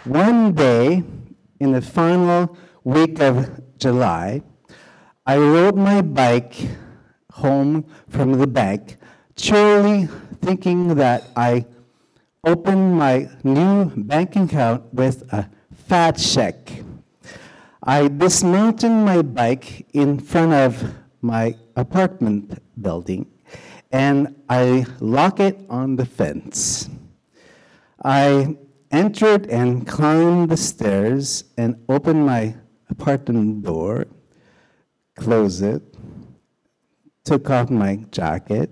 One day, in the final week of July, I rode my bike home from the bank, cheerily thinking that I opened my new bank account with a fat check. I dismounted my bike in front of my apartment building, and I locked it on the fence. I entered and climbed the stairs and opened my apartment door, closed it, took off my jacket,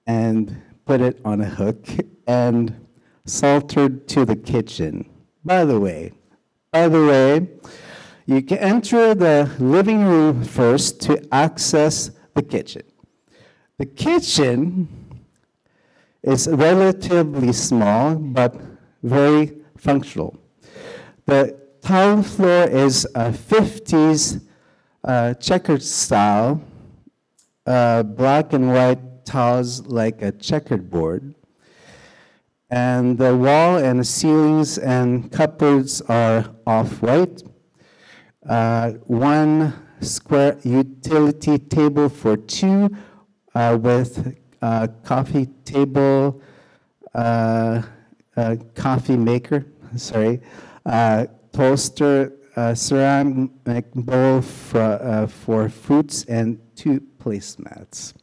and put it on a hook, and sauntered to the kitchen. By the way, you can enter the living room first to access the kitchen. The kitchen is relatively small, but very functional. The tile floor is a 50s checkered style, black and white tiles like a checkered board. And the wall and the ceilings and cupboards are off-white. One square utility table for two with coffee table, coffee maker, toaster, ceramic bowl for fruits, and two placemats.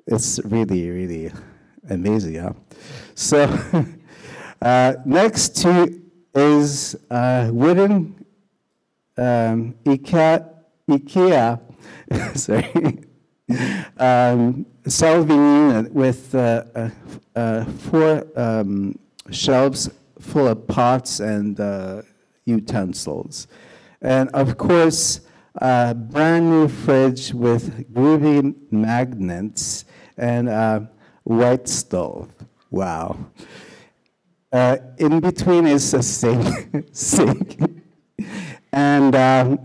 It's really, really amazing, huh? So next to is wooden IKEA sorry, shelving unit with 4 shelves full of pots and utensils. And of course, a brand new fridge with groovy magnets and a white stove. Wow. In between is a sink and a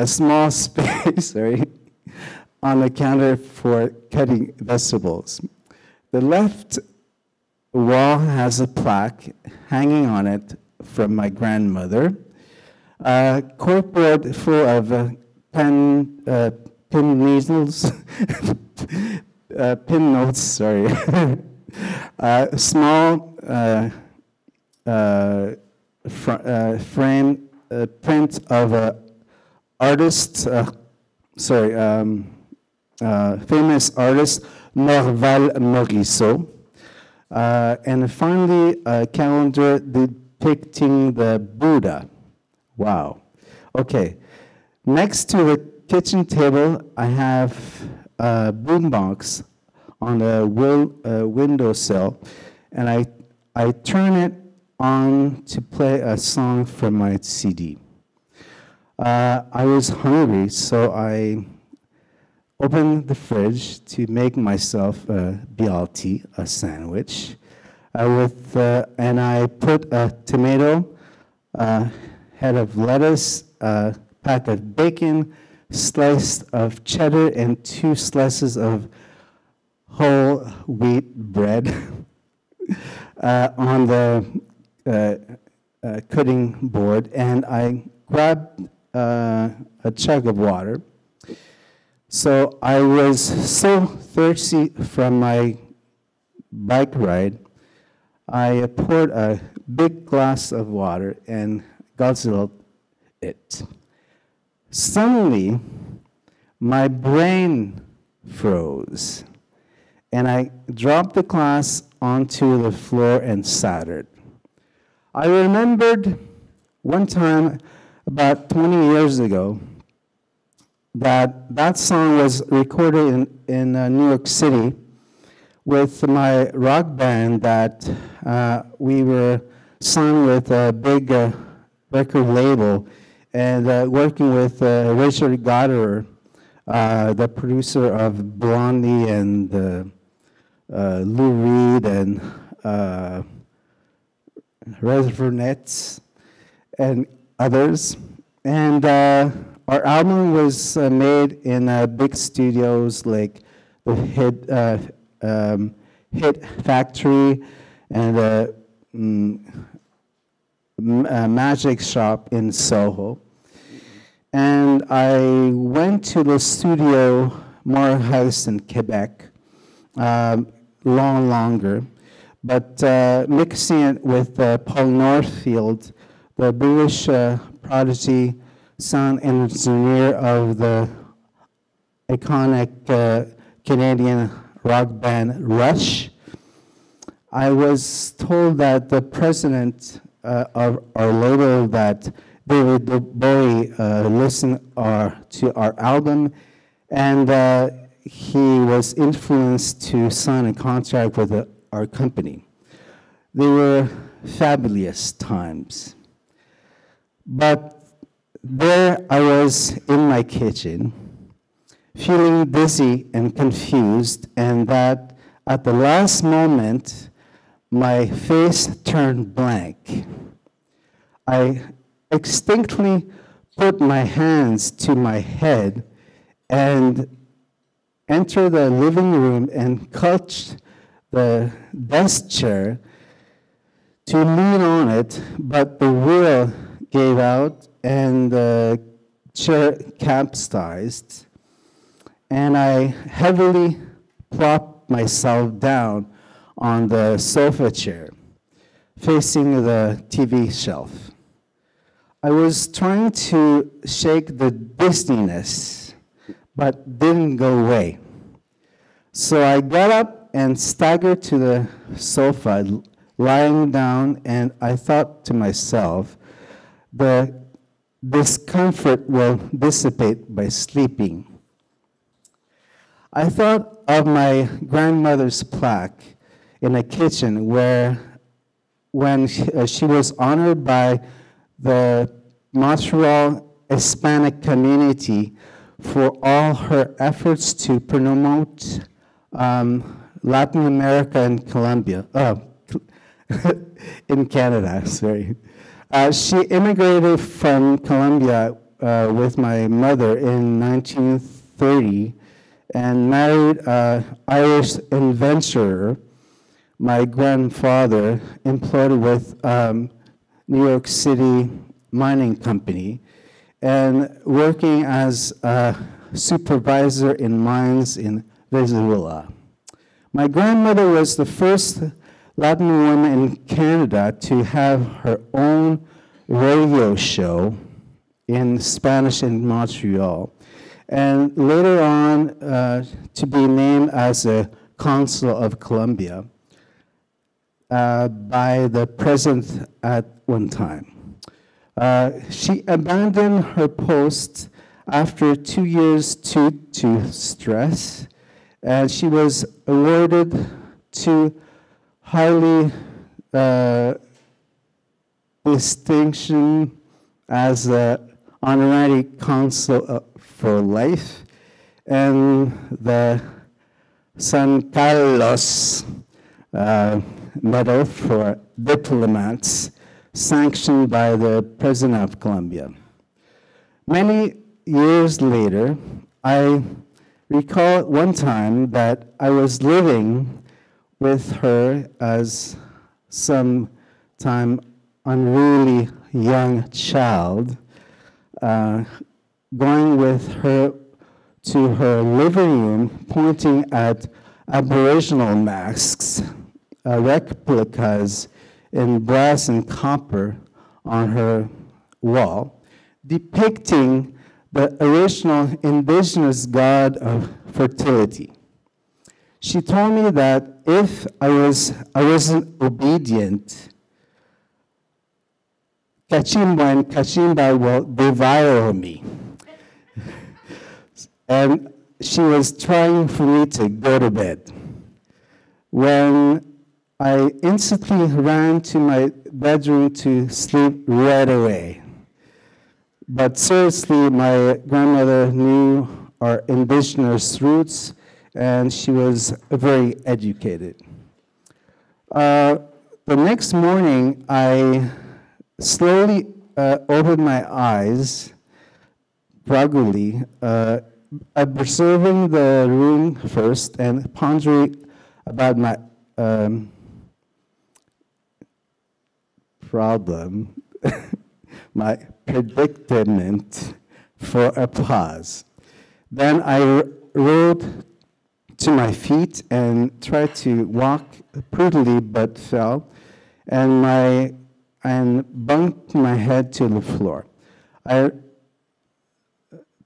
small space, on the counter for cutting vegetables. The left wall has a plaque hanging on it from my grandmother. A corkboard full of pin needles, pin notes, small frame print of a artist, famous artist, Norval Morisot. And finally, a calendar depicting the Buddha. Wow. Okay. Next to the kitchen table, I have a boombox on the windowsill, and I turn it on to play a song from my CD. I was hungry, so I opened the fridge to make myself a BLT, a sandwich, and I put a tomato, head of lettuce, a pack of bacon, slice of cheddar, and 2 slices of whole wheat bread on the cutting board, and I grabbed a jug of water. So I was so thirsty from my bike ride, I poured a big glass of water and guzzled it. Suddenly, my brain froze, and I dropped the glass onto the floor and shattered. I remembered one time about 20 years ago that song was recorded in New York City with my rock band that we were signed with a big record label and working with Richard Goddard, the producer of Blondie and Lou Reed and Reservoir Nets and others. And our album was made in big studios like the Hit Factory and magic shop in Soho. And I went to the studio Morehouse in Quebec, longer, but mixing it with Paul Northfield, the British prodigy sound engineer of the iconic Canadian rock band Rush. I was told that the president of our label, that David Bowie, listened to our album, and he was influenced to sign a contract with our company. They were fabulous times. But there I was in my kitchen, feeling dizzy and confused, and that at the last moment, my face turned blank. I instinctively put my hands to my head and entered the living room and clutched the desk chair to lean on it, but the wheel gave out and the chair capsized, and I heavily plopped myself down on the sofa chair, facing the TV shelf. I was trying to shake the dizziness, but didn't go away. So I got up and staggered to the sofa, lying down, and I thought to myself, the discomfort will dissipate by sleeping. I thought of my grandmother's plaque in the kitchen where, when she was honored by the Montreal Hispanic community for all her efforts to promote Latin America and Colombia, in Canada, sorry. She immigrated from Colombia with my mother in 1930 and married an Irish adventurer, my grandfather, employed with New York City Mining Company, and working as a supervisor in mines in Venezuela. My grandmother was the first Latin woman in Canada to have her own radio show in Spanish in Montreal, and later on to be named as a consul of Colombia by the president at one time. She abandoned her post after 2 years due to stress, and she was awarded two highly distinction as an honorary consul for life, and the San Carlos Medal for diplomats, sanctioned by the President of Colombia. Many years later, I recall one time that I was living with her as some time unruly young child, going with her to her living room, pointing at Aboriginal masks, replicas in brass and copper on her wall, depicting the original indigenous god of fertility. She told me that if I wasn't obedient, Kachimba and Kachimba will devour me. And she was trying for me to go to bed, when I instantly ran to my bedroom to sleep right away. But seriously, my grandmother knew our indigenous roots, and she was very educated. The next morning, I slowly opened my eyes, groggily, observing the room first and pondering about my problem. my predicament for applause. Then I rode to my feet and tried to walk prettily, but fell, and bumped my head to the floor. I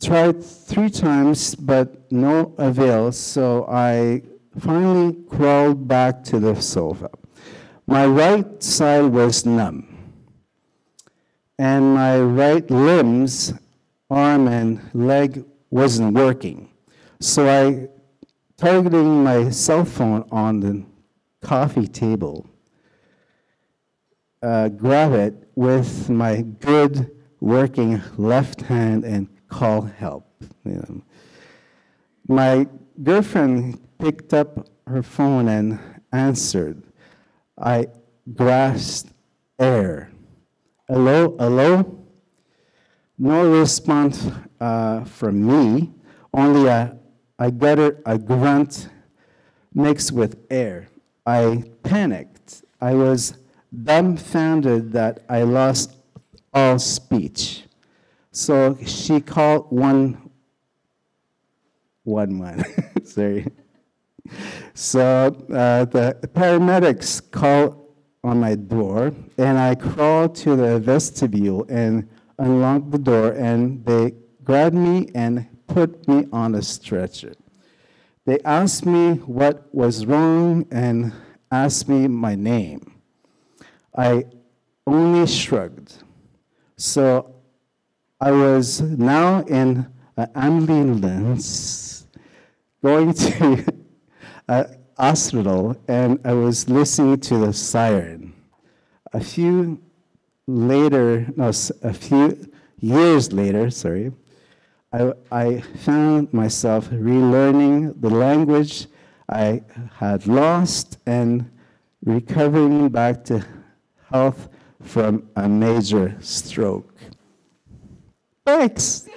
tried 3 times, but no avail, so I finally crawled back to the sofa. My right side was numb, and my right limbs, arm and leg, wasn't working. So I targeting my cell phone on the coffee table, grab it with my good working left hand and call help. My girlfriend picked up her phone and answered. I grasped air. Hello, hello? No response from me, only I got a grunt mixed with air. I panicked. I was dumbfounded that I lost all speech. So she called 111. Sorry. So the paramedics called on my door, and I crawled to the vestibule and unlocked the door, and they grabbed me and put me on a stretcher. They asked me what was wrong and asked me my name. I only shrugged. So I was now in an ambulance going to a hospital, and I was listening to the siren. A few years later, I found myself relearning the language I had lost and recovering back to health from a major stroke. Thanks.